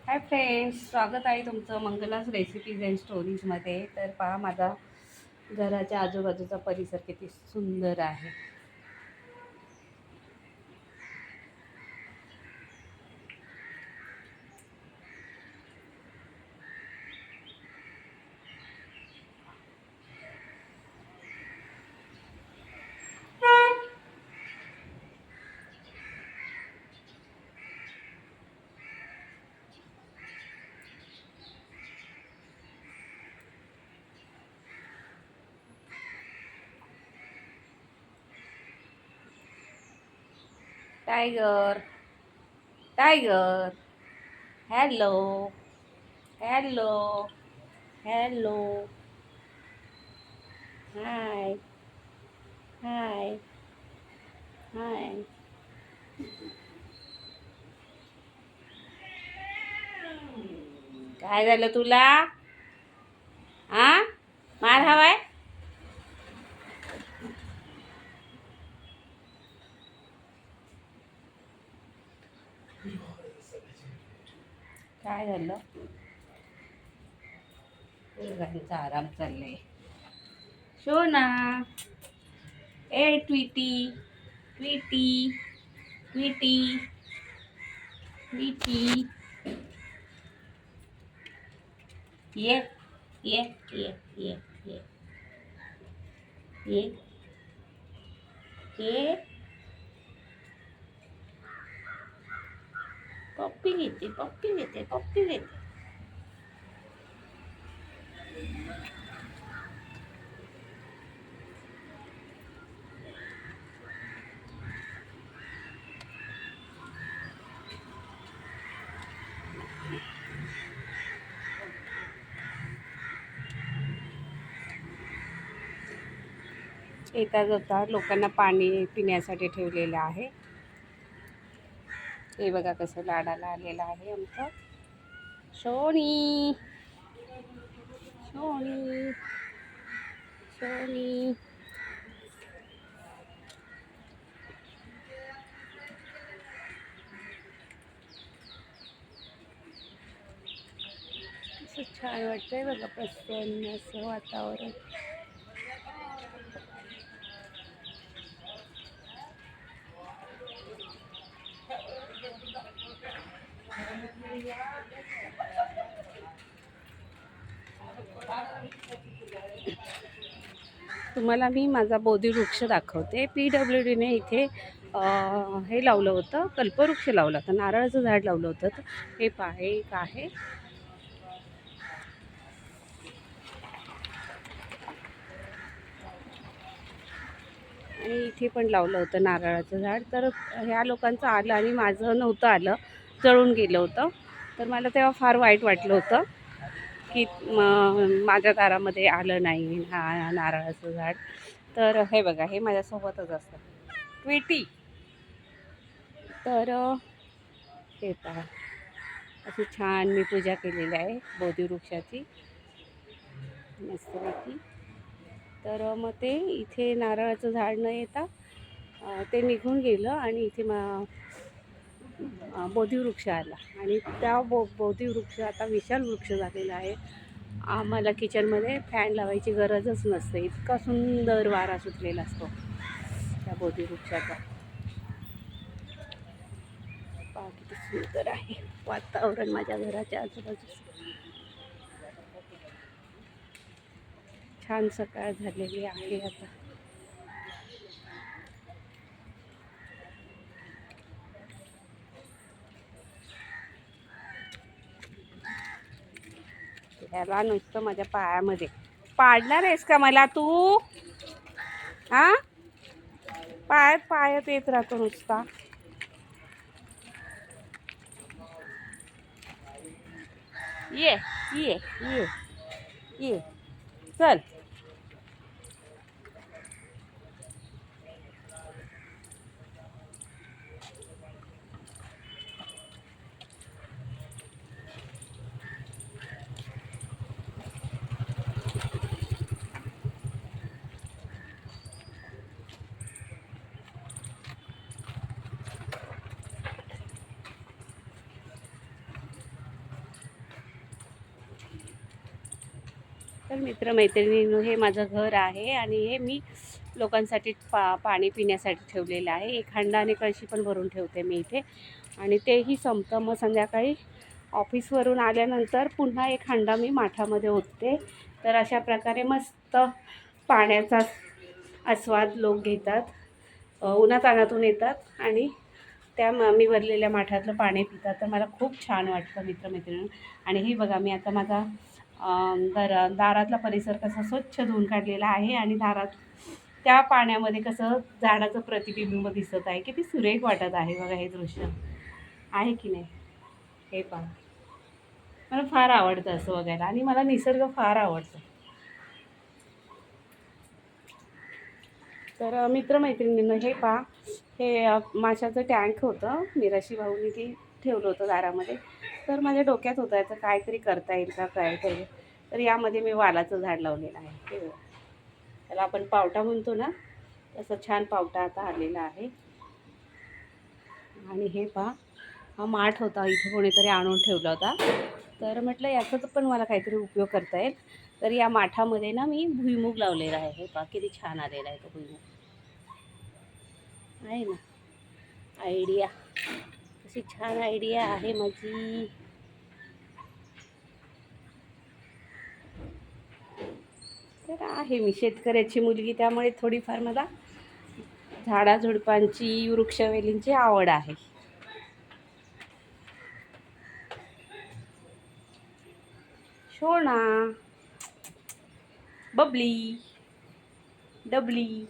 Hi friends, स्वागत आहे तुमचं मंगलास रेसिपीज अँड स्टोरीजमध्ये. तर पहा, माझा घराच्या आजूबाजूचा परिसर किती सुंदर आहे. Tiger, tiger, hello, hello, hello, hi, hi, hi. काय झालं तुला? आ, मार हवाय? काय झालं? घरचा आराम चाललाय. शोना, ए ट्विटी, ट्विटी, ट्विटी, ट्विटी, ये ये ये ये ये ये ये पप्पी घेते, पप्पी घेते, पप्पी घेते. येता जाता लोकांना पाणी पिण्यासाठी ठेवलेलं आहे. हे बघा कसं लाडाला आलेलं आहे आमचं शोणी, शोणी, शोणी. असं छान वाटतंय बघा, प्रसन्न असं वातावरण. तुम्हाला मी माझा बोधिवृक्ष दाखवते. PWDने इथे हे लावलं होतं, कल्पवृक्ष लावलं होतं, नारळाचं झाड लावलं होतं. तर हे पहा, एक आहे. आणि इथे पण लावलं होतं नारळाचं झाड. तर ह्या लोकांचं आलं आणि माझं नव्हतं आलं, जळून गेलं होतं. तर मला तेव्हा फार वाईट वाटलं होतं की माझ्या दारामध्ये आलं नाही हा नारळाचं झाड. तर हे बघा, हे माझ्यासोबतच असतं, ट्विटी. तर हे पहा, अशी छान मी पूजा केलेली आहे बोधिवृक्षाची मस्तपैकी. तर मग ते इथे नारळाचं झाड न येता ते निघून गेलं आणि इथे बोधिवृक्ष आला. आणि त्या बोधिवृक्ष आता विशाल वृक्ष झालेला आहे. आम्हाला किचनमध्ये फॅन लावायची गरजच नसते, इतका सुंदर वारा सुटलेला असतो त्या बोधिवृक्षाचा. पहा किती सुंदर आहे वातावरण माझ्या घराच्या आजूबाजूचं. छान सकाळ झालेली आहे आता. त्याला नुसतं माझ्या पायामध्ये पाडणार आहेस का मला तू? हा, पायात पायात येत राहतो नुसता. ये ये ये ये, चल. तर मित्रमैत्रिणींनो, हे माझं घर आहे आणि हे मी लोकांसाठी पाणी पिण्यासाठी ठेवलेलं आहे. एक हंडा आणि कळशी पण भरून ठेवते मी इथे आणि तेही संपतं. मग संध्याकाळी ऑफिसवरून आल्यानंतर पुन्हा एक हंडा मी माठामध्ये ओतते. तर अशा प्रकारे मस्त पाण्याचा आस्वाद लोक घेतात. उन्हातान्हातून येतात आणि त्या मी भरलेल्या माठातलं पाणी पितात. तर मला खूप छान वाटतं मित्रमैत्रिणी. आणि ही बघा, मी आता माझा दारातला परिसर कसा स्वच्छ धुवून काढलेला आहे आणि दारात त्या पाण्यामध्ये कसं झाडाचं प्रतिबिंब दिसत आहे. किती सुरेख वाटत आहे बघा हे दृश्य, आहे की नाही? हे पहा, मला फार आवडतं असं बघायला आणि मला निसर्ग फार आवडतो. तर मित्रमैत्रिणींनो, हे पहा, हे माशाचं टँक होतं. मिराशी भाऊनी ती ठेवलं होतं दारामध्ये. तर माझ्या डोक्यात होतं याचं काहीतरी करता येईल का, काय पाहिजे. तर यामध्ये मी वालाचं झाड लावलेलं आहे. हे बघा, त्याला आपण पावटा म्हणतो ना, तसं छान पावटा आता आलेला आहे. आणि हे पहा, हा माठ होता, इथे कोणीतरी आणून ठेवला होता. तर म्हटलं याचा पण मला काहीतरी उपयोग करता येईल. तर या माठामध्ये ना मी भुईमूग लावलेला आहे. हे पहा किती छान आलेला आहे तो भुईमूग, आहे ना? आयडिया, कशी छान आयडिया आहे माझी. तर आहे मी शेतकऱ्याची मुलगी, त्यामुळे थोडीफार मला झाडाझुडपांची, वृक्षवेलींची आवड आहे. शोणा, बबली, डबली.